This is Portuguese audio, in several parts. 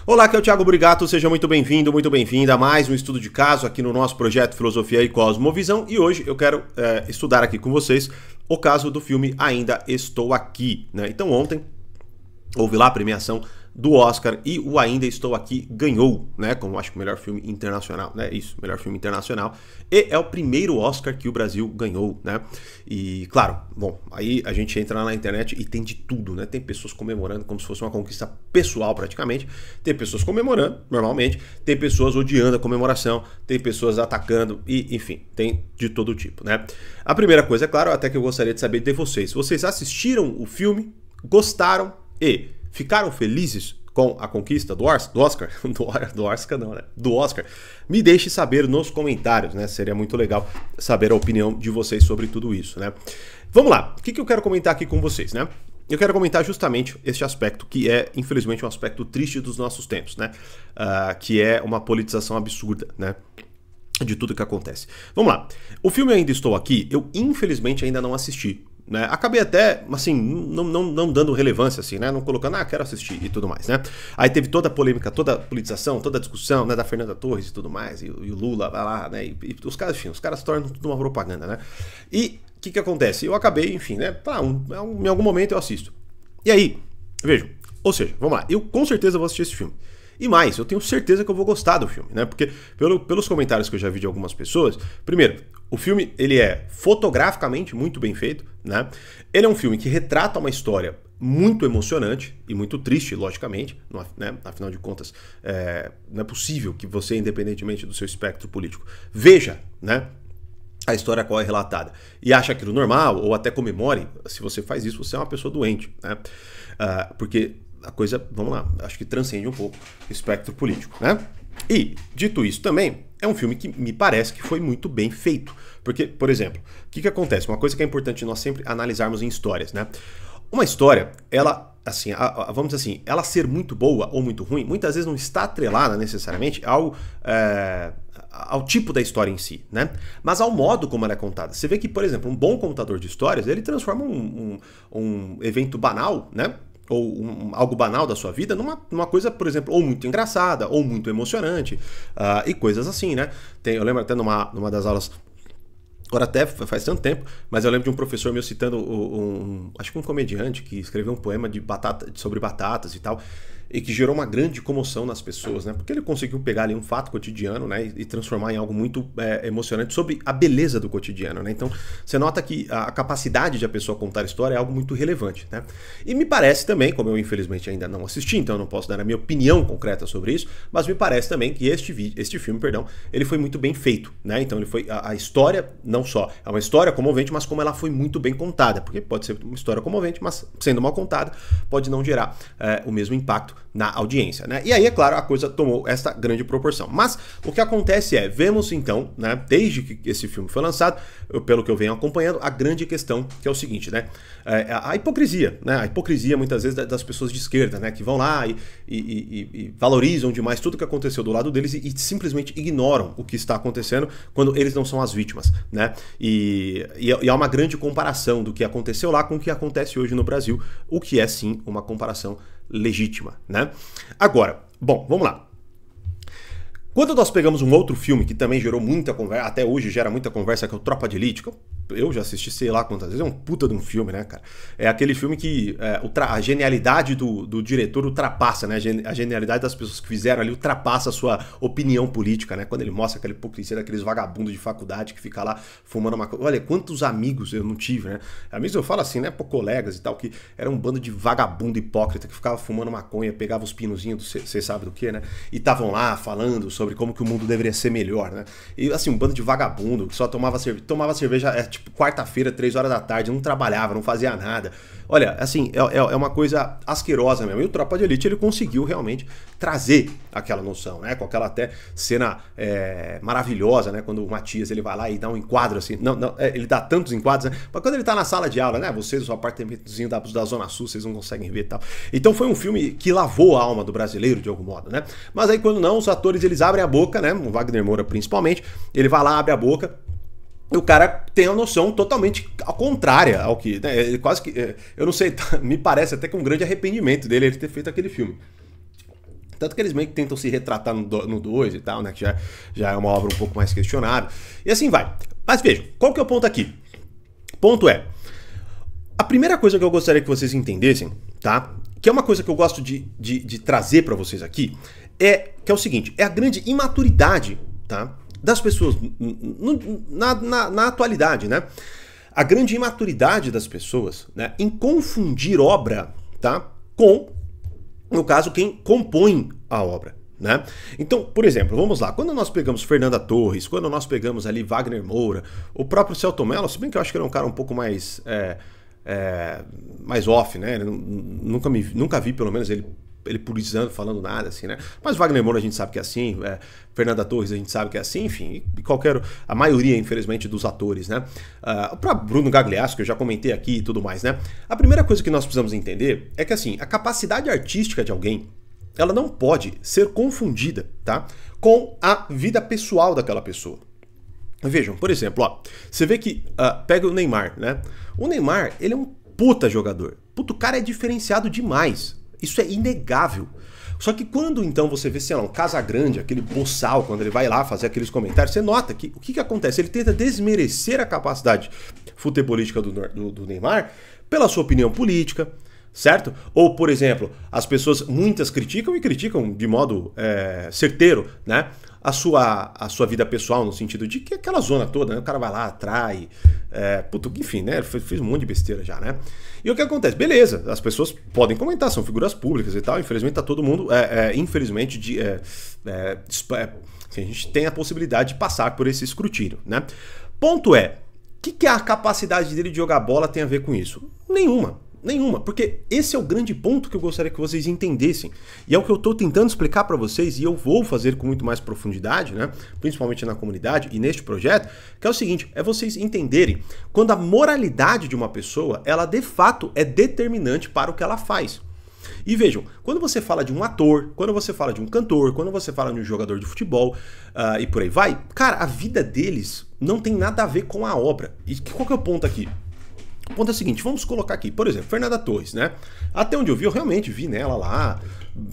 Olá, aqui é o Thiago Brigato, seja muito bem-vindo, muito bem-vinda a mais um estudo de caso aqui no nosso projeto Filosofia e Cosmovisão. E hoje eu quero estudar aqui com vocês o caso do filme Ainda Estou Aqui, né? Então ontem houve lá a premiação do Oscar e o Ainda Estou Aqui ganhou, né, como acho que o melhor filme internacional, né, isso, melhor filme internacional, e é o primeiro Oscar que o Brasil ganhou, né, e claro, bom, aí a gente entra lá na internet e tem de tudo, né, tem pessoas comemorando como se fosse uma conquista pessoal praticamente, tem pessoas comemorando, normalmente, tem pessoas odiando a comemoração, tem pessoas atacando e, enfim, tem de todo tipo, né. A primeira coisa, é claro, até que eu gostaria de saber de vocês, vocês assistiram o filme, gostaram e ficaram felizes com a conquista do Oscar? Do Oscar não, né? Do Oscar. Me deixe saber nos comentários, né? Seria muito legal saber a opinião de vocês sobre tudo isso, né? Vamos lá. O que eu quero comentar aqui com vocês, né? Eu quero comentar justamente este aspecto que é, infelizmente, um aspecto triste dos nossos tempos, né? Que é uma politização absurda, né? De tudo que acontece. Vamos lá. O filme Ainda Estou Aqui, eu infelizmente ainda não assisti. Né? Acabei até, assim, não dando relevância, assim, né? Não colocando, quero assistir e tudo mais, né? Aí teve toda a polêmica, toda a politização, toda a discussão, né, da Fernanda Torres e tudo mais, e o Lula vai lá, né? E os caras, enfim, os caras tornam tudo uma propaganda, né? E o que acontece? Eu acabei, enfim, né? Em algum momento eu assisto. E aí, vejam, ou seja, vamos lá, eu com certeza vou assistir esse filme. E mais, eu tenho certeza que eu vou gostar do filme, né? Porque pelos comentários que eu já vi de algumas pessoas, primeiro, o filme ele é fotograficamente muito bem feito, né? Ele é um filme que retrata uma história muito emocionante e muito triste, logicamente, né? Afinal de contas, não é possível que você, independentemente do seu espectro político, veja, né, a história qual é relatada e acha aquilo normal ou até comemore. Se você faz isso, você é uma pessoa doente, né? Porque a coisa, vamos lá, acho que transcende um pouco o espectro político, né? E, dito isso também, é um filme que me parece que foi muito bem feito. Porque, por exemplo, o que acontece? Uma coisa que é importante nós sempre analisarmos em histórias, né? Uma história, ela, assim, vamos dizer assim, ela ser muito boa ou muito ruim, muitas vezes não está atrelada necessariamente ao tipo da história em si, né? Mas ao modo como ela é contada. Você vê que, por exemplo, um bom contador de histórias, ele transforma um evento banal, né? Ou algo banal da sua vida numa coisa, por exemplo, ou muito engraçada, ou muito emocionante, e coisas assim, né? Eu lembro até numa das aulas, agora até faz tanto tempo, mas eu lembro de um professor meu citando acho que um comediante que escreveu um poema sobre batatas e tal, e que gerou uma grande comoção nas pessoas, né? Porque ele conseguiu pegar ali um fato cotidiano, né, e transformar em algo muito emocionante sobre a beleza do cotidiano, né? Então, você nota que a capacidade de a pessoa contar história é algo muito relevante, né? E me parece também, como eu infelizmente ainda não assisti, então eu não posso dar a minha opinião concreta sobre isso, mas me parece também que este filme, ele foi muito bem feito, né? Então ele foi a história, não só é uma história comovente, mas como ela foi muito bem contada, porque pode ser uma história comovente, mas sendo mal contada, pode não gerar o mesmo impacto na audiência, né? E aí, é claro, a coisa tomou essa grande proporção. Mas o que acontece vemos então, né, desde que esse filme foi lançado, pelo que eu venho acompanhando, a grande questão que é o seguinte, né? A hipocrisia, né? A hipocrisia muitas vezes das pessoas de esquerda, né? Que vão lá e valorizam demais tudo que aconteceu do lado deles e simplesmente ignoram o que está acontecendo quando eles não são as vítimas, né? E há uma grande comparação do que aconteceu lá com o que acontece hoje no Brasil, o que é sim uma comparação legítima, né? Agora, bom, vamos lá. Quando nós pegamos um outro filme que também gerou muita conversa, até hoje gera muita conversa, que é o Tropa de Elite, que eu já assisti sei lá quantas vezes, é um puta de um filme, né, cara? É aquele filme que a genialidade do diretor ultrapassa, né? A genialidade das pessoas que fizeram ali ultrapassa a sua opinião política, né? Quando ele mostra aquela hipocrisia daqueles vagabundos de faculdade que fica lá fumando uma coisa. Olha, quantos amigos eu não tive, né? Amigos eu falo assim, né? Pô, colegas e tal, que era um bando de vagabundo hipócrita que ficava fumando maconha, pegava os pinozinhos, você sabe do que, né? E estavam lá falando sobre como que o mundo deveria ser melhor, né? E assim, um bando de vagabundo que só tomava cerveja tipo quarta-feira, 3 horas da tarde, não trabalhava, não fazia nada. Olha, assim, é uma coisa asquerosa mesmo. E o Tropa de Elite, ele conseguiu realmente trazer aquela noção, né? Com aquela até cena maravilhosa, né? Quando o Matias, ele vai lá e dá um enquadro, assim, ele dá tantos enquadros, né? Mas quando ele tá na sala de aula, né? Vocês, o apartamentozinho da Zona Sul, vocês não conseguem ver e tal. Então foi um filme que lavou a alma do brasileiro, de algum modo, né? Mas aí quando não, os atores, eles abrem a boca, né? O Wagner Moura, principalmente, ele vai lá, abre a boca, o cara tem a noção totalmente ao contrária ao que, né, ele quase que, eu não sei, me parece até que um grande arrependimento dele ele ter feito aquele filme. Tanto que eles meio que tentam se retratar no 2 e tal, né? Que já é uma obra um pouco mais questionável. E assim vai. Mas vejam, qual que é o ponto aqui? O ponto é, a primeira coisa que eu gostaria que vocês entendessem, tá? Que é uma coisa que eu gosto de trazer para vocês aqui, que é o seguinte, é a grande imaturidade, tá? Das pessoas na atualidade, né? A grande imaturidade das pessoas, né? Em confundir obra, tá? Com, no caso, quem compõe a obra, né? Então, por exemplo, vamos lá, quando nós pegamos Fernanda Torres, quando nós pegamos ali Wagner Moura, o próprio Selton Mello, se bem que eu acho que ele é um cara um pouco mais mais off, né? Nunca vi, pelo menos, ele purizando, falando nada, assim, né? Mas Wagner Moura a gente sabe que é assim, Fernanda Torres a gente sabe que é assim, enfim, e a maioria, infelizmente, dos atores, né? O próprio Bruno Gagliasso, que eu já comentei aqui e tudo mais, né? A primeira coisa que nós precisamos entender é que, assim, a capacidade artística de alguém, ela não pode ser confundida, tá? Com a vida pessoal daquela pessoa. Vejam, por exemplo, ó, você vê que, pega o Neymar, né? O Neymar, ele é um puta jogador. Puta, o cara é diferenciado demais. Isso é inegável. Só que quando então você vê, sei lá, um Casagrande, aquele boçal, quando ele vai lá fazer aqueles comentários, você nota que o que acontece? Ele tenta desmerecer a capacidade futebolística do Neymar pela sua opinião política, certo? Ou, por exemplo, as pessoas, muitas criticam e criticam de modo certeiro, né? A sua vida pessoal, no sentido de que aquela zona toda, né? O cara vai lá, atrai, enfim, né? Fez um monte de besteira já, né? E o que acontece? Beleza, as pessoas podem comentar, são figuras públicas e tal, infelizmente tá todo mundo, infelizmente, a gente tem a possibilidade de passar por esse escrutínio, né? Ponto é, o que a capacidade dele de jogar bola tem a ver com isso? Nenhuma, porque esse é o grande ponto que eu gostaria que vocês entendessem. E é o que eu estou tentando explicar para vocês, e eu vou fazer com muito mais profundidade, né? Principalmente na comunidade e neste projeto, que é o seguinte, é vocês entenderem quando a moralidade de uma pessoa, ela de fato é determinante para o que ela faz. E vejam, quando você fala de um ator, quando você fala de um cantor, quando você fala de um jogador de futebol e por aí vai, cara, a vida deles não tem nada a ver com a obra. E qual que é o ponto aqui? O ponto é o seguinte, vamos colocar aqui, por exemplo, Fernanda Torres, né? Até onde eu realmente vi nela lá,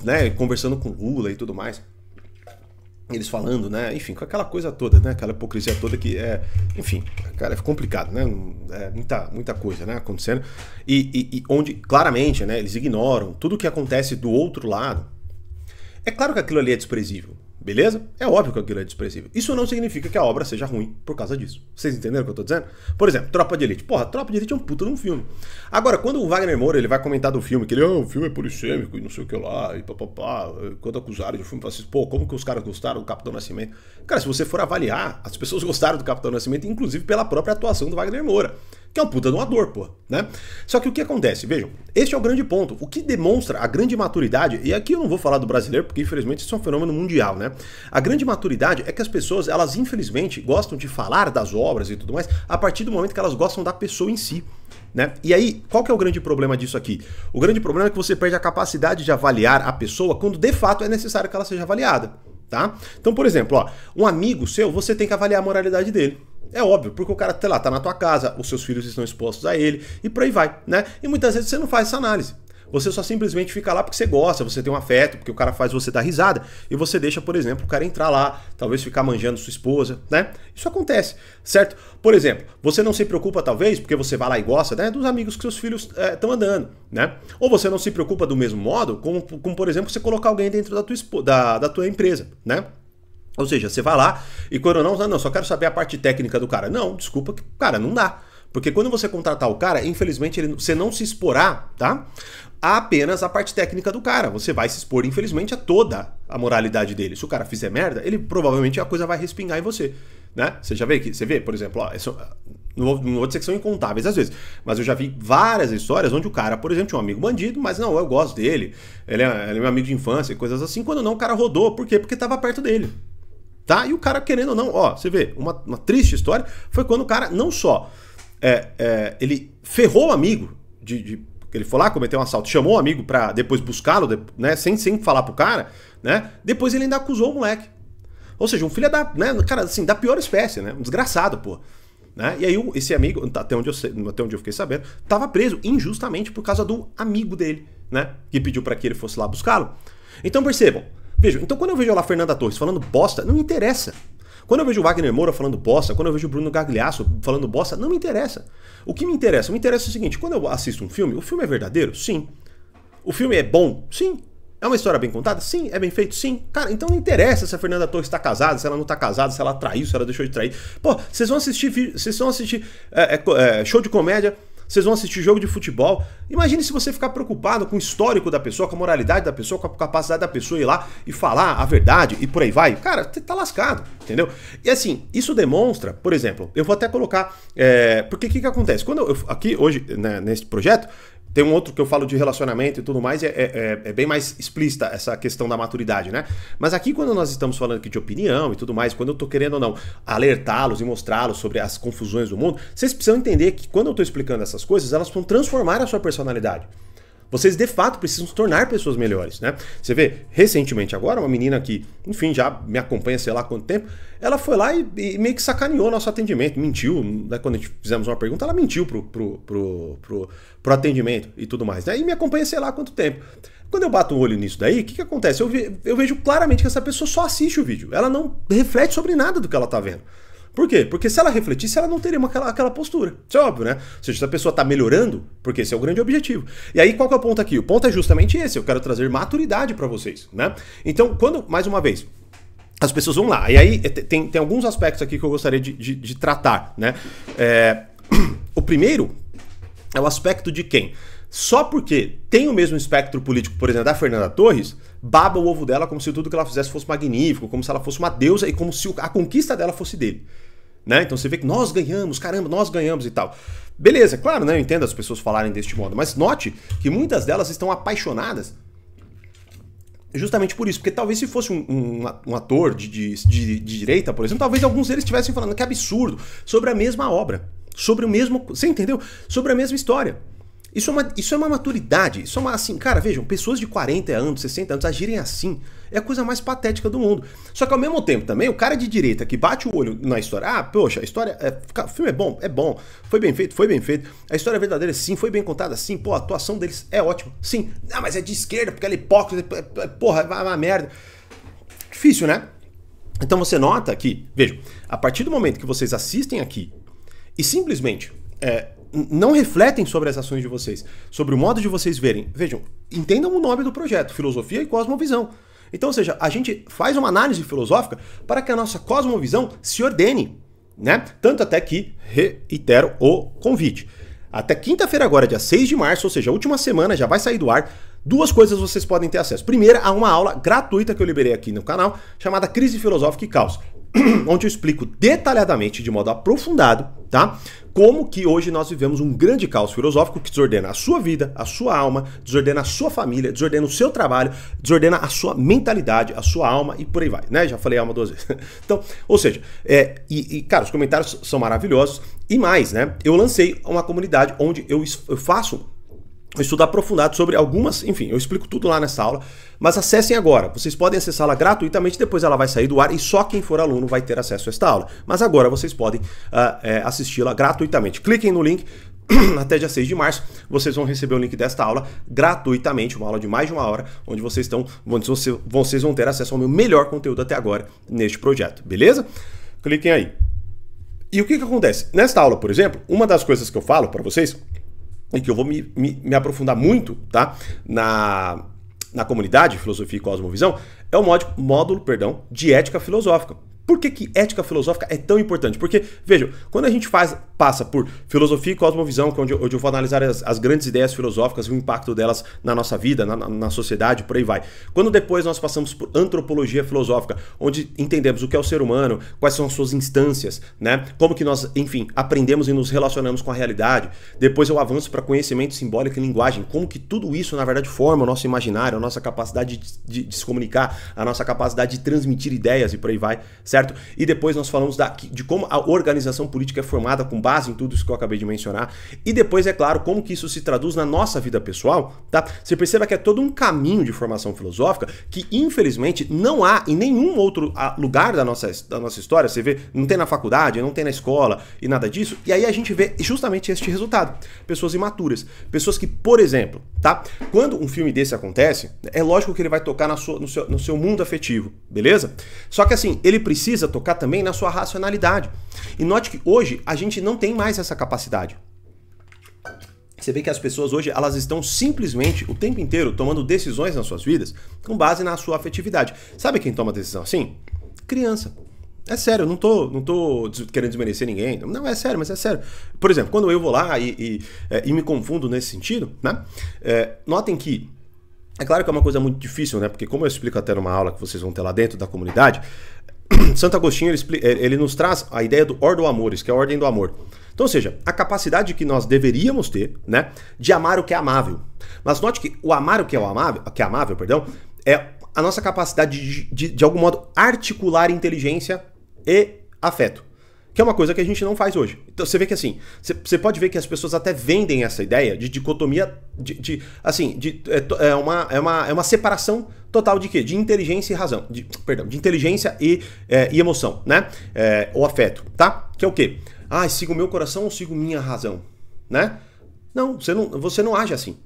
né, conversando com Lula e tudo mais. Eles falando, né, enfim, com aquela coisa toda, né, aquela hipocrisia toda que enfim, cara, é complicado, né, muita coisa, né, acontecendo. E onde, claramente, né, eles ignoram tudo o que acontece do outro lado. É claro que aquilo ali é desprezível. Beleza? É óbvio que aquilo é desprezível. Isso não significa que a obra seja ruim por causa disso. Vocês entenderam o que eu tô dizendo? Por exemplo, Tropa de Elite. Porra, Tropa de Elite é um puta de um filme. Agora, quando o Wagner Moura ele vai comentar do filme, que o filme é polissêmico e não sei o que lá, e papapá, quando acusaram de filme, fala assim, pô, como que os caras gostaram do Capitão Nascimento? Cara, se você for avaliar, as pessoas gostaram do Capitão Nascimento, inclusive pela própria atuação do Wagner Moura, que é um puta de um ator, pô, né? Só que o que acontece? Vejam, este é o grande ponto. O que demonstra a grande maturidade, e aqui eu não vou falar do brasileiro, porque infelizmente isso é um fenômeno mundial, né? A grande maturidade é que as pessoas, elas infelizmente gostam de falar das obras e tudo mais a partir do momento que elas gostam da pessoa em si, né? E aí, qual que é o grande problema disso aqui? O grande problema é que você perde a capacidade de avaliar a pessoa quando de fato é necessário que ela seja avaliada, tá? Então, por exemplo, ó, um amigo seu, você tem que avaliar a moralidade dele. É óbvio, porque o cara, sei lá, tá na tua casa, os seus filhos estão expostos a ele, e por aí vai, né? E muitas vezes você não faz essa análise. Você só simplesmente fica lá porque você gosta, você tem um afeto, porque o cara faz você dar risada, e você deixa, por exemplo, o cara entrar lá, talvez ficar manjando sua esposa, né? Isso acontece, certo? Por exemplo, você não se preocupa, talvez, porque você vai lá e gosta, né, dos amigos que seus filhos estão andando, né? Ou você não se preocupa do mesmo modo, como por exemplo, você colocar alguém dentro da tua empresa, né? Ou seja, você vai lá e quando não, só quero saber a parte técnica do cara. Não, desculpa, cara, não dá. Porque quando você contratar o cara, infelizmente, você não se exporá, tá? A apenas a parte técnica do cara. Você vai se expor, infelizmente, a toda a moralidade dele. Se o cara fizer merda, ele provavelmente a coisa vai respingar em você, né? Você já vê que, você vê, por exemplo, ó, não vou dizer que são incontáveis às vezes, mas eu já vi várias histórias onde o cara, por exemplo, tinha um amigo bandido, mas não, eu gosto dele, ele é meu amigo de infância e coisas assim. Quando não, o cara rodou. Por quê? Porque tava perto dele. Tá? E o cara, querendo ou não, ó, você vê, uma triste história foi quando o cara não só ele ferrou o amigo, ele foi lá, cometeu um assalto, chamou o amigo pra depois buscá-lo, né, sem falar pro cara, né, depois ele ainda acusou o moleque. Ou seja, um filho né, cara, assim, da pior espécie, né, um desgraçado, pô. Né? E aí esse amigo, até onde eu fiquei sabendo, tava preso injustamente por causa do amigo dele, né, que pediu pra que ele fosse lá buscá-lo. Então percebam, vejam, então quando eu vejo lá a Fernanda Torres falando bosta, não me interessa. Quando eu vejo o Wagner Moura falando bosta, quando eu vejo o Bruno Gagliasso falando bosta, não me interessa. O que me interessa? Me interessa o seguinte, quando eu assisto um filme, o filme é verdadeiro? Sim. O filme é bom? Sim. É uma história bem contada? Sim. É bem feito? Sim. Cara, então não interessa se a Fernanda Torres está casada, se ela não está casada, se ela traiu, se ela deixou de trair. Pô, vocês vão assistir show de comédia, vocês vão assistir jogo de futebol. Imagine se você ficar preocupado com o histórico da pessoa, com a moralidade da pessoa, com a capacidade da pessoa ir lá e falar a verdade e por aí vai. Cara, você tá lascado, entendeu? E assim, isso demonstra, por exemplo, eu vou até colocar... porque o que acontece? Quando eu aqui hoje, né, nesse projeto, tem um outro que eu falo de relacionamento e tudo mais, é bem mais explícita essa questão da maturidade, né? Mas aqui quando nós estamos falando aqui de opinião e tudo mais, quando eu tô querendo ou não alertá-los e mostrá-los sobre as confusões do mundo, vocês precisam entender que quando eu tô explicando essas coisas, elas vão transformar a sua personalidade. Vocês, de fato, precisam se tornar pessoas melhores, né? Você vê, recentemente agora, uma menina que, enfim, já me acompanha sei lá há quanto tempo, ela foi lá e meio que sacaneou nosso atendimento, mentiu, né? Quando a gente fizemos uma pergunta, ela mentiu pro atendimento e tudo mais, né? E me acompanha sei lá há quanto tempo. Quando eu bato o olho nisso daí, o que acontece? Eu vejo claramente que essa pessoa só assiste o vídeo, ela não reflete sobre nada do que ela tá vendo. Por quê? Porque se ela refletisse, ela não teria aquela postura. Isso é óbvio, né? Ou seja, se a pessoa está melhorando, porque esse é o grande objetivo. E aí, qual que é o ponto aqui? O ponto é justamente esse. Eu quero trazer maturidade para vocês, né? Então, quando, mais uma vez, as pessoas vão lá. E aí, tem alguns aspectos aqui que eu gostaria de tratar, né? O primeiro é o aspecto de quem? Só porque tem o mesmo espectro político, por exemplo, da Fernanda Torres, baba o ovo dela como se tudo que ela fizesse fosse magnífico, como se ela fosse uma deusa e como se a conquista dela fosse dele. Né? Então você vê que nós ganhamos, caramba, nós ganhamos e tal. Beleza, claro, né? Eu entendo as pessoas falarem deste modo, mas note que muitas delas estão apaixonadas justamente por isso, porque talvez se fosse um ator de direita, por exemplo, talvez alguns deles estivessem falando que absurdo, sobre a mesma obra, sobre o mesmo, você entendeu? Sobre a mesma história. Isso é uma maturidade, isso é uma, assim, cara, vejam, pessoas de 40 anos, 60 anos agirem assim, é a coisa mais patética do mundo. Só que ao mesmo tempo também, o cara de direita que bate o olho na história, poxa, a história, o filme é bom, foi bem feito, a história é verdadeira, sim, foi bem contada, sim, pô, a atuação deles é ótima, sim, mas é de esquerda, porque ela é hipócrita, porra, é uma merda. Difícil, né? Então você nota que, vejam, a partir do momento que vocês assistem aqui e simplesmente não refletem sobre as ações de vocês, sobre o modo de vocês verem. Vejam, entendam o nome do projeto, Filosofia e Cosmovisão. Então, ou seja, a gente faz uma análise filosófica para que a nossa cosmovisão se ordene, né? Tanto até que reitero o convite. Até quinta-feira agora, dia 6 de março, ou seja, a última semana já vai sair do ar, duas coisas vocês podem ter acesso. Primeira, a uma aula gratuita que eu liberei aqui no canal, chamada Crise Filosófica e Caos, onde eu explico detalhadamente, de modo aprofundado, tá? Como que hoje nós vivemos um grande caos filosófico que desordena a sua vida, a sua alma, desordena a sua família, desordena o seu trabalho, desordena a sua mentalidade, a sua alma e por aí vai, né? Já falei alma 2 vezes. Então, ou seja, cara, os comentários são maravilhosos e mais, né? Eu lancei uma comunidade onde eu faço um estudo aprofundado sobre algumas, enfim, eu explico tudo lá nessa aula, mas acessem agora, vocês podem acessá-la gratuitamente, depois ela vai sair do ar e só quem for aluno vai ter acesso a esta aula, mas agora vocês podem assisti-la gratuitamente. Cliquem no link, até dia 6 de março, vocês vão receber o link desta aula gratuitamente, uma aula de mais de 1 hora, onde vocês vão ter acesso ao meu melhor conteúdo até agora neste projeto, beleza? Cliquem aí. E o que acontece? Nesta aula, por exemplo, uma das coisas que eu falo para vocês e que eu vou me aprofundar muito, tá? Na comunidade Filosofia e Cosmovisão, é o módulo de ética filosófica. Por que ética filosófica é tão importante? Porque, vejam, quando a gente passa por filosofia e cosmovisão, que é onde eu vou analisar as grandes ideias filosóficas, o impacto delas na nossa vida, na sociedade, por aí vai. Quando depois nós passamos por antropologia filosófica, onde entendemos o que é o ser humano, quais são as suas instâncias, né? Como que nós, enfim, aprendemos e nos relacionamos com a realidade. Depois eu avanço para conhecimento simbólico e linguagem, como que tudo isso, na verdade, forma o nosso imaginário, a nossa capacidade de se comunicar, a nossa capacidade de transmitir ideias e por aí vai, certo? E depois nós falamos de como a organização política é formada com base em tudo isso que eu acabei de mencionar. E depois, é claro, como que isso se traduz na nossa vida pessoal, tá? Você perceba que é todo um caminho de formação filosófica que, infelizmente, não há em nenhum outro lugar da nossa história. Você vê, não tem na faculdade, não tem na escola e nada disso. E aí a gente vê justamente este resultado. Pessoas imaturas. Pessoas que, por exemplo, tá? Quando um filme desse acontece, é lógico que ele vai tocar no seu mundo afetivo, beleza? Só que assim, ele precisa tocar também na sua racionalidade. E note que hoje a gente não tem mais essa capacidade. Você vê que as pessoas hoje, elas estão simplesmente o tempo inteiro tomando decisões nas suas vidas com base na sua afetividade. Sabe quem toma decisão assim? Criança. É sério, eu não tô querendo desmerecer ninguém. Não, é sério, mas é sério. Por exemplo, quando eu vou lá e me confundo nesse sentido, né? Notem que é claro que é uma coisa muito difícil, né? Porque como eu explico até numa aula que vocês vão ter lá dentro da comunidade, Santo Agostinho ele nos traz a ideia do Ordo Amoris, que é a ordem do amor. Então, ou seja, a capacidade que nós deveríamos ter, né, de amar o que é amável. Mas note que o amar o que é amável, perdão, é a nossa capacidade de algum modo articular inteligência e afeto, que é uma coisa que a gente não faz hoje. Então você vê que assim, você pode ver que as pessoas até vendem essa ideia de dicotomia, é uma separação total de quê? De inteligência e razão, de inteligência e emoção, né? Ou afeto, tá? Que é o quê? Ah, sigo meu coração ou sigo minha razão, né? Não, você não age assim.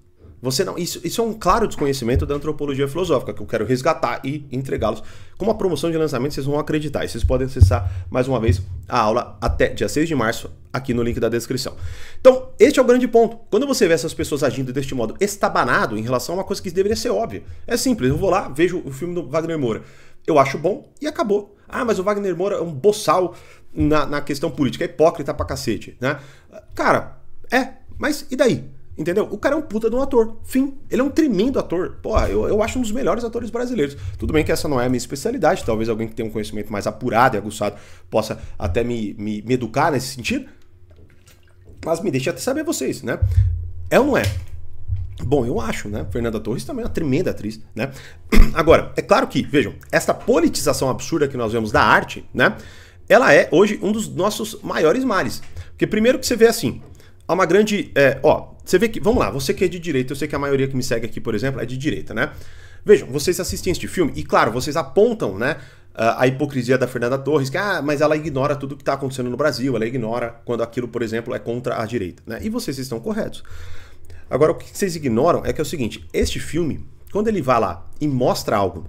Isso é um claro desconhecimento da antropologia filosófica, que eu quero resgatar e entregá-los. Com uma promoção de lançamento, vocês vão acreditar. E vocês podem acessar, mais uma vez, a aula até dia 6 de março, aqui no link da descrição. Então, este é o grande ponto. Quando você vê essas pessoas agindo deste modo estabanado em relação a uma coisa que deveria ser óbvia. É simples, eu vou lá, vejo o filme do Wagner Moura. Eu acho bom e acabou. Ah, mas o Wagner Moura é um boçal na questão política, é hipócrita pra cacete, né? Cara, mas e daí? Entendeu? O cara é um puta de um ator. Fim. Ele é um tremendo ator. Porra, eu acho um dos melhores atores brasileiros. Tudo bem que essa não é a minha especialidade. Talvez alguém que tenha um conhecimento mais apurado e aguçado possa até me educar nesse sentido. Mas me deixa até saber vocês, né? É ou não é? Bom, eu acho, né? Fernanda Torres também é uma tremenda atriz, né? Agora, é claro que, vejam, essa politização absurda que nós vemos da arte, né? Ela é, hoje, um dos nossos maiores males. Porque primeiro que você vê assim, há uma grande... você vê que... Vamos lá, você que é de direita, eu sei que a maioria que me segue aqui, por exemplo, é de direita, né? Vejam, vocês assistem este filme e, claro, vocês apontam, né, a hipocrisia da Fernanda Torres, que, mas ela ignora tudo que está acontecendo no Brasil, ela ignora quando aquilo, por exemplo, é contra a direita, né? E vocês estão corretos. Agora, o que vocês ignoram é que é o seguinte, este filme, quando ele vai lá e mostra algo,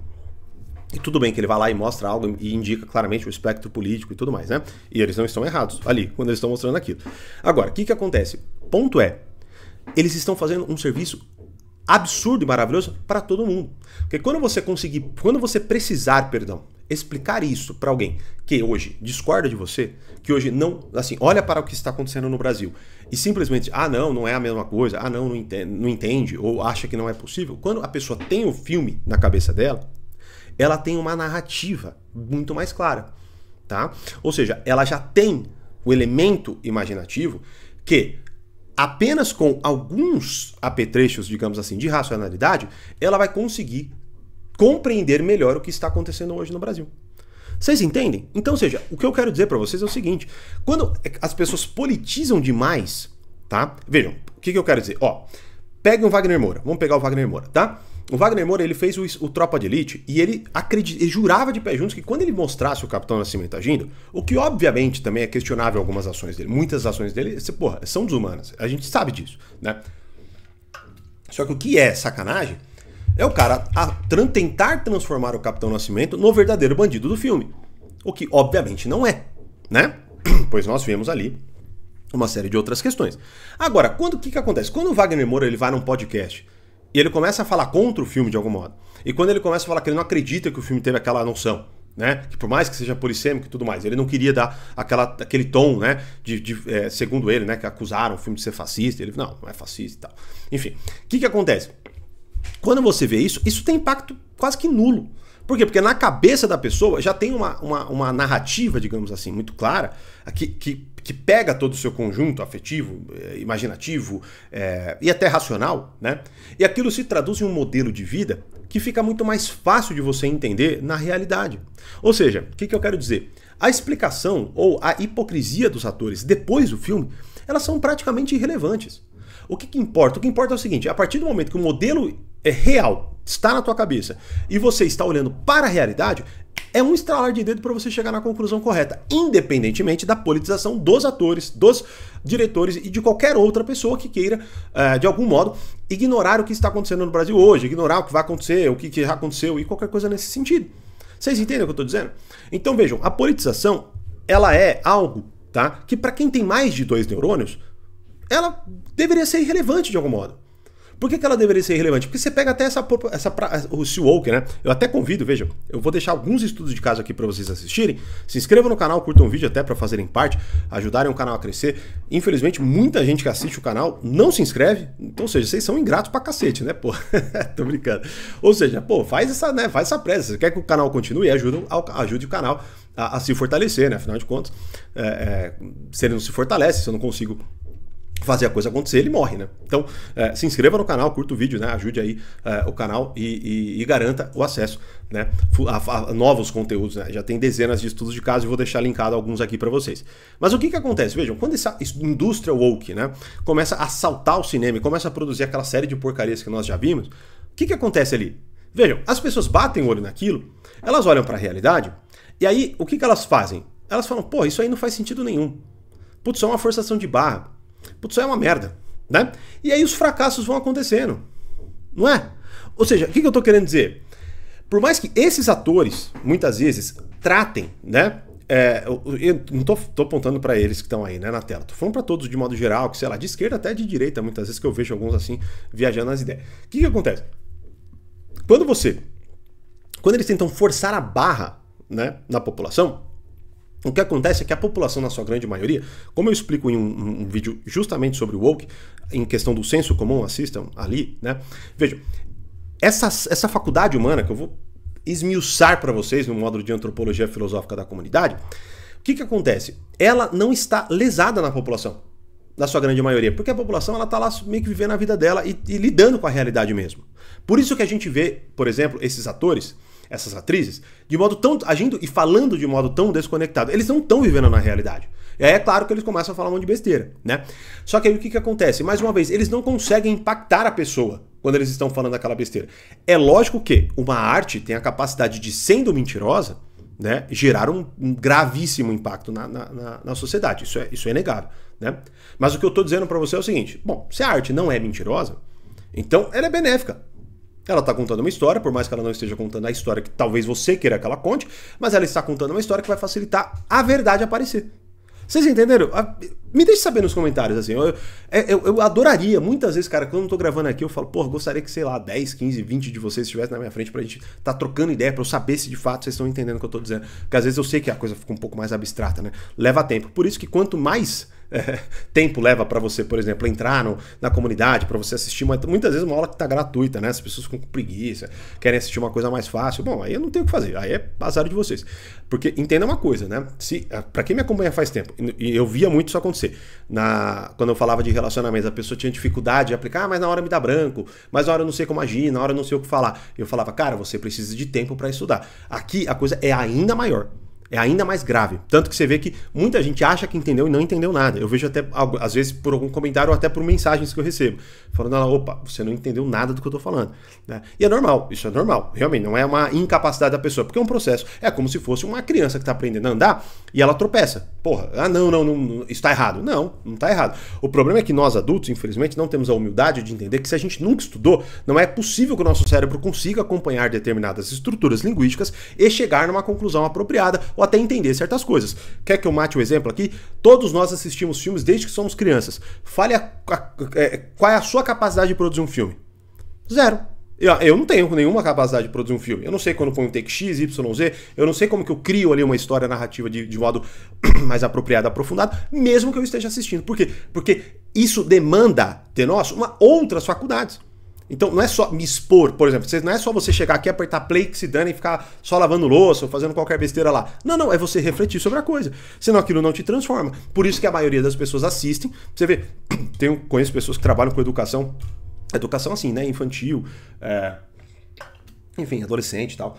e tudo bem que ele vai lá e mostra algo e indica claramente o espectro político e tudo mais, né? E eles não estão errados ali, quando eles estão mostrando aquilo. Agora, o que acontece? Ponto é, eles estão fazendo um serviço absurdo e maravilhoso para todo mundo. Porque quando você precisar, explicar isso para alguém que hoje discorda de você, que hoje não, assim, olha para o que está acontecendo no Brasil e simplesmente, não é a mesma coisa, não entende, ou acha que não é possível, quando a pessoa tem o filme na cabeça dela, ela tem uma narrativa muito mais clara, tá? Ou seja, ela já tem o elemento imaginativo que apenas com alguns apetrechos, digamos assim, de racionalidade, ela vai conseguir compreender melhor o que está acontecendo hoje no Brasil. Vocês entendem? Então, ou seja, o que eu quero dizer para vocês é o seguinte, quando as pessoas politizam demais, tá? Vejam, o que eu quero dizer? Peguem o Wagner Moura, vamos pegar o Wagner Moura, tá? O Wagner Moura, ele fez o Tropa de Elite e ele jurava de pé juntos que quando ele mostrasse o Capitão Nascimento agindo, o que obviamente também é questionável algumas ações dele, muitas ações dele, são desumanas, a gente sabe disso, né? Só que o que é sacanagem é o cara tentar transformar o Capitão Nascimento no verdadeiro bandido do filme, o que obviamente não é, né? Pois nós vemos ali uma série de outras questões. Agora, o que acontece? Quando o Wagner Moura ele vai num podcast e ele começa a falar contra o filme de algum modo, e quando ele começa a falar que ele não acredita que o filme teve aquela noção, né, que por mais que seja polissêmico e tudo mais, ele não queria dar aquele tom, né, segundo ele, né, que acusaram o filme de ser fascista, ele não é fascista e tal. Enfim, o que acontece? Quando você vê isso tem impacto quase que nulo. Por quê? Porque na cabeça da pessoa já tem uma narrativa, digamos assim, muito clara, que que pega todo o seu conjunto afetivo, imaginativo e até racional, né? E aquilo se traduz em um modelo de vida que fica muito mais fácil de você entender na realidade. Ou seja, o que eu quero dizer? A explicação ou a hipocrisia dos atores depois do filme, elas são praticamente irrelevantes. O que importa? O que importa é o seguinte, a partir do momento que o modelo é real, está na tua cabeça, e você está olhando para a realidade, é um estralar de dedo para você chegar na conclusão correta, independentemente da politização dos atores, dos diretores e de qualquer outra pessoa que queira, de algum modo, ignorar o que está acontecendo no Brasil hoje, ignorar o que vai acontecer, o que já aconteceu e qualquer coisa nesse sentido. Vocês entendem o que eu estou dizendo? Então vejam, a politização, ela é algo, tá, que para quem tem mais de 2 neurônios, ela deveria ser irrelevante de algum modo. Por que ela deveria ser irrelevante? Porque você pega até o woke, né? Eu até convido, vejam, eu vou deixar alguns estudos de caso aqui para vocês assistirem. Se inscrevam no canal, curtam o vídeo até para fazerem parte, ajudarem o canal a crescer. Infelizmente, muita gente que assiste o canal não se inscreve, então, ou seja, vocês são ingratos pra cacete, né, pô? Tô brincando. Ou seja, pô, faz essa pressa. Você quer que o canal continue, ajude o canal a se fortalecer, né? Afinal de contas, se ele não se fortalece, se eu não consigo fazer a coisa acontecer, ele morre, né? Então, se inscreva no canal, curta o vídeo, né? Ajude aí o canal e garanta o acesso, né? A novos conteúdos, né? Já tem dezenas de estudos de caso e vou deixar linkado alguns aqui para vocês. Mas o que acontece? Vejam, quando essa indústria woke, né, começa a assaltar o cinema e começa a produzir aquela série de porcarias que nós já vimos, o que acontece ali? Vejam, as pessoas batem o olho naquilo, elas olham para a realidade e aí o que elas fazem? Elas falam, pô, isso aí não faz sentido nenhum. Putz, isso é uma forçação de barra. Putz, isso é uma merda, né? E aí os fracassos vão acontecendo, não é? Ou seja, o que eu tô querendo dizer? Por mais que esses atores, muitas vezes, tratem, né? Eu não tô apontando para eles que estão aí, né, na tela. Tô falando para todos de modo geral, que sei lá, de esquerda até de direita, muitas vezes que eu vejo alguns assim, viajando nas ideias. O que acontece? Quando eles tentam forçar a barra, né, na população, o que acontece é que a população, na sua grande maioria, como eu explico em um vídeo justamente sobre o woke, em questão do senso comum, assistam ali, né? Vejam, essa faculdade humana, que eu vou esmiuçar para vocês no módulo de antropologia filosófica da comunidade, o que acontece? Ela não está lesada na população, na sua grande maioria, porque a população ela está lá meio que vivendo a vida dela e lidando com a realidade mesmo. Por isso que a gente vê, por exemplo, esses atores, essas atrizes, de modo tão agindo e falando de modo tão desconectado. Eles não estão vivendo na realidade. E aí é claro que eles começam a falar um monte de besteira, né? Só que aí o que acontece? Mais uma vez, eles não conseguem impactar a pessoa quando eles estão falando aquela besteira. É lógico que uma arte tem a capacidade de, sendo mentirosa, né, gerar um gravíssimo impacto na sociedade. Isso é inegável, né? Mas o que eu estou dizendo para você é o seguinte: bom, se a arte não é mentirosa, então ela é benéfica. Ela está contando uma história, por mais que ela não esteja contando a história que talvez você queira que ela conte, mas ela está contando uma história que vai facilitar a verdade aparecer. Vocês entenderam? Me deixe saber nos comentários, assim. Eu adoraria, muitas vezes, cara, quando eu tô gravando aqui, eu falo, pô, gostaria que, sei lá, 10, 15, 20 de vocês estivessem na minha frente pra gente tá trocando ideia, pra eu saber se de fato vocês estão entendendo o que eu tô dizendo. Porque às vezes eu sei que a coisa fica um pouco mais abstrata, né? Leva tempo. Por isso que quanto mais tempo leva para você, por exemplo, entrar na comunidade, para você assistir muitas vezes uma aula que tá gratuita, né? As pessoas ficam com preguiça, querem assistir uma coisa mais fácil. Bom, aí eu não tenho o que fazer, aí é azar de vocês. Porque entenda uma coisa, né? Para quem me acompanha faz tempo, e eu via muito isso acontecer, quando eu falava de relacionamentos, a pessoa tinha dificuldade de aplicar, mas na hora me dá branco, mas na hora eu não sei como agir, na hora eu não sei o que falar. Eu falava, cara, você precisa de tempo para estudar. Aqui a coisa é ainda maior. É ainda mais grave. Tanto que você vê que muita gente acha que entendeu e não entendeu nada. Eu vejo até, às vezes, por algum comentário ou até por mensagens que eu recebo. Falando, opa, você não entendeu nada do que eu tô falando. Né? E é normal, isso é normal. Realmente, não é uma incapacidade da pessoa, porque é um processo. É como se fosse uma criança que tá aprendendo a andar e ela tropeça. Porra, não, isso tá errado. Não tá errado. O problema é que nós adultos, infelizmente, não temos a humildade de entender que se a gente nunca estudou, não é possível que o nosso cérebro consiga acompanhar determinadas estruturas linguísticas e chegar numa conclusão apropriada ou até entender certas coisas. Quer que eu mate um exemplo aqui? Todos nós assistimos filmes desde que somos crianças. Fale qual é a sua capacidade de produzir um filme? Zero. Eu não tenho nenhuma capacidade de produzir um filme. Eu não sei quando põe um take X, Y, Z. Eu não sei como que eu crio ali uma história narrativa de modo mais apropriado, aprofundado, mesmo que eu esteja assistindo. Por quê? Porque isso demanda de nós outras faculdades. Então não é só me expor, por exemplo, não é só você chegar aqui, apertar play, que se dane e ficar só lavando louça ou fazendo qualquer besteira lá. Não, é você refletir sobre a coisa. Senão aquilo não te transforma. Por isso que a maioria das pessoas assistem. Você vê, conheço pessoas que trabalham com educação assim, né, infantil, enfim, adolescente e tal.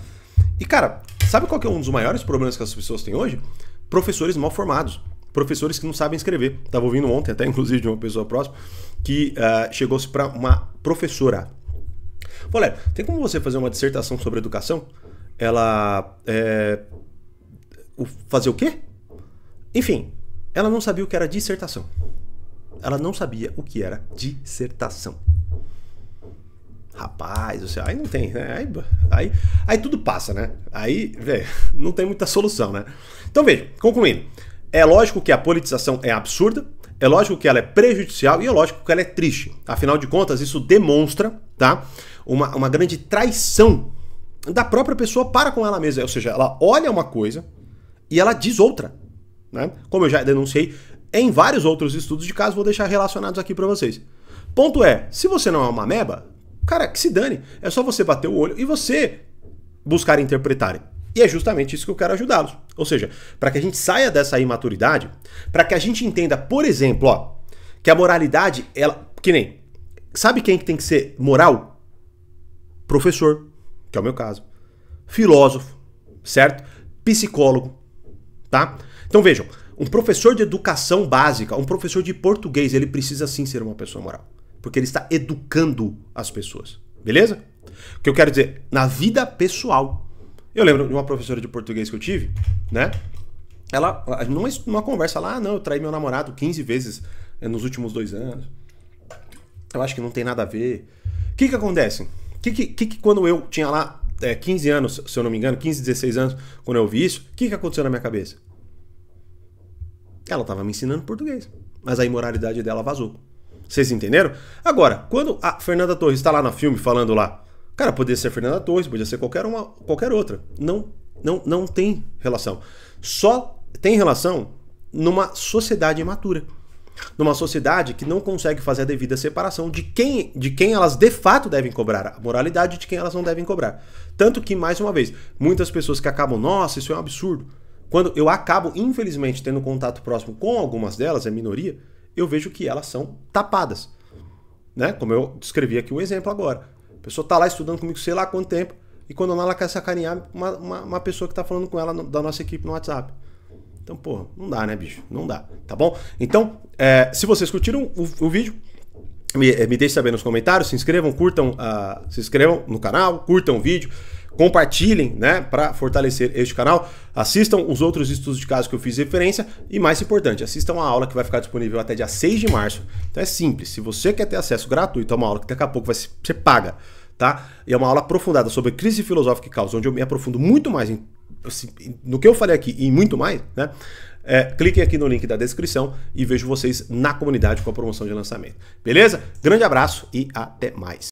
E cara, sabe qual que é um dos maiores problemas que as pessoas têm hoje? Professores mal formados. Professores que não sabem escrever. Estava ouvindo ontem, até inclusive de uma pessoa próxima, que chegou-se para uma professora. Olha, tem como você fazer uma dissertação sobre educação? Ela fazer o quê? Enfim, ela não sabia o que era dissertação. Ela não sabia o que era dissertação. Rapaz, aí não tem, né? Aí tudo passa, né? Aí, velho, não tem muita solução, né? Então veja, concluindo. É lógico que a politização é absurda, é lógico que ela é prejudicial e é lógico que ela é triste. Afinal de contas, isso demonstra, tá, uma grande traição da própria pessoa para com ela mesma. Ou seja, ela olha uma coisa e ela diz outra, né? Como eu já denunciei em vários outros estudos de caso, vou deixar relacionados aqui para vocês. Ponto é, se você não é uma ameba, cara, que se dane. É só você bater o olho e você buscar interpretar. E é justamente isso que eu quero ajudá-los. Ou seja, para que a gente saia dessa imaturidade, para que a gente entenda, por exemplo, ó, que a moralidade, ela, que nem, sabe quem que tem que ser moral? Professor, que é o meu caso. Filósofo, certo? Psicólogo, tá? Então vejam, um professor de educação básica, um professor de português, ele precisa sim ser uma pessoa moral. Porque ele está educando as pessoas, beleza? O que eu quero dizer, na vida pessoal. Eu lembro de uma professora de português que eu tive, né? Ela, numa conversa lá, não, eu traí meu namorado 15 vezes nos últimos 2 anos. Eu acho que não tem nada a ver. O que acontece? Que quando eu tinha lá 15 anos, se eu não me engano, 15, 16 anos, quando eu vi isso, o que aconteceu na minha cabeça? Ela estava me ensinando português, mas a imoralidade dela vazou. Vocês entenderam? Agora, quando a Fernanda Torres está lá no filme falando lá, cara, podia ser Fernanda Torres, podia ser qualquer outra. Não tem relação. Só tem relação numa sociedade imatura. Numa sociedade que não consegue fazer a devida separação de quem elas de fato devem cobrar a moralidade e de quem elas não devem cobrar. Tanto que, mais uma vez, muitas pessoas que acabam, nossa, isso é um absurdo. Quando eu acabo, infelizmente, tendo contato próximo com algumas delas, é minoria, eu vejo que elas são tapadas. Né? Como eu descrevi aqui o exemplo agora. A pessoa tá lá estudando comigo sei lá quanto tempo e quando ela quer sacanear uma pessoa que tá falando com ela da nossa equipe no WhatsApp. Então, porra, não dá, né, bicho? Não dá, tá bom? Então, se vocês curtiram o vídeo, me deixem saber nos comentários, se inscrevam, se inscrevam no canal, curtam o vídeo, compartilhem, né, para fortalecer este canal, assistam os outros estudos de caso que eu fiz referência e, mais importante, assistam a aula que vai ficar disponível até dia 6 de março. Então é simples, se você quer ter acesso gratuito a uma aula que daqui a pouco você paga, tá? E é uma aula aprofundada sobre crise filosófica e causa, onde eu me aprofundo muito mais no que eu falei aqui e muito mais, né? Cliquem aqui no link da descrição e vejo vocês na comunidade com a promoção de lançamento. Beleza? Grande abraço e até mais.